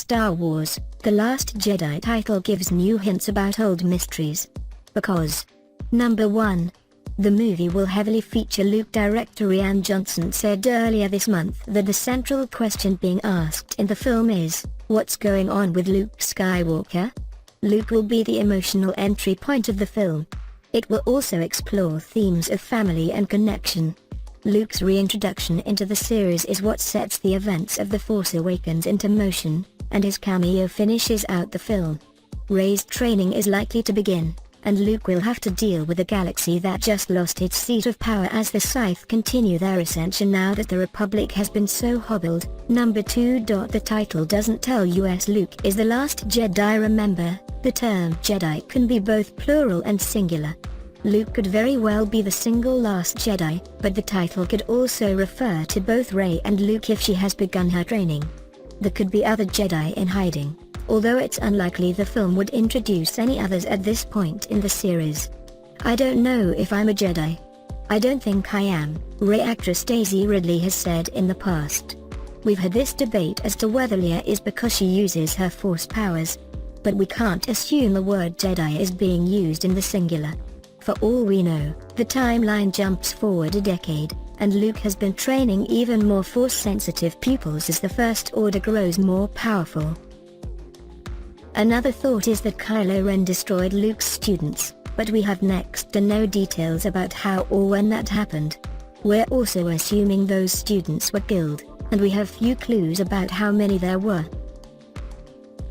Star Wars, The Last Jedi title gives new hints about old mysteries. Because Number 1. The movie will heavily feature Luke. Director Rian Johnson said earlier this month that the central question being asked in the film is, what's going on with Luke Skywalker? Luke will be the emotional entry point of the film. It will also explore themes of family and connection. Luke's reintroduction into the series is what sets the events of The Force Awakens into motion, and his cameo finishes out the film. Rey's training is likely to begin, and Luke will have to deal with a galaxy that just lost its seat of power as the Sith continue their ascension now that the Republic has been so hobbled. Number 2. The title doesn't tell us Luke is the last Jedi. Remember, the term Jedi can be both plural and singular. Luke could very well be the single last Jedi, but the title could also refer to both Rey and Luke if she has begun her training. There could be other Jedi in hiding, although it's unlikely the film would introduce any others at this point in the series. I don't know if I'm a Jedi. I don't think I am, Rey actress Daisy Ridley has said in the past. We've had this debate as to whether Leia is because she uses her Force powers. But we can't assume the word Jedi is being used in the singular. For all we know, the timeline jumps forward a decade, and Luke has been training even more Force-sensitive pupils as the First Order grows more powerful. Another thought is that Kylo Ren destroyed Luke's students, but we have next to no details about how or when that happened. We're also assuming those students were killed, and we have few clues about how many there were.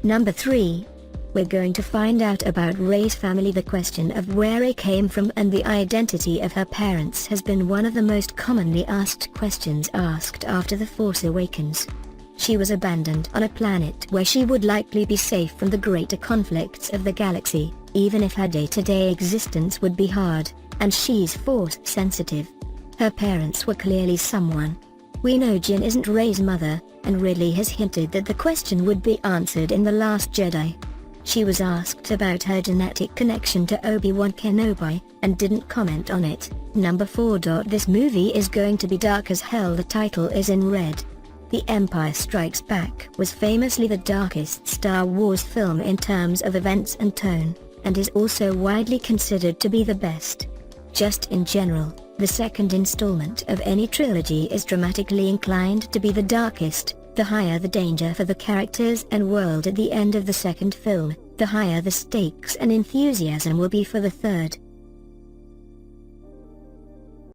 Number 3. We're going to find out about Rey's family. The question of where Rey came from and the identity of her parents has been one of the most commonly asked questions asked after The Force Awakens. She was abandoned on a planet where she would likely be safe from the greater conflicts of the galaxy, even if her day-to-day existence would be hard, and she's Force-sensitive. Her parents were clearly someone. We know Jyn isn't Rey's mother, and Ridley has hinted that the question would be answered in The Last Jedi. She was asked about her genetic connection to Obi-Wan Kenobi, and didn't comment on it. Number 4. This movie is going to be dark as hell. The title is in red. The Empire Strikes Back was famously the darkest Star Wars film in terms of events and tone, and is also widely considered to be the best. Just in general, the second installment of any trilogy is dramatically inclined to be the darkest. The higher the danger for the characters and world at the end of the second film, the higher the stakes and enthusiasm will be for the third.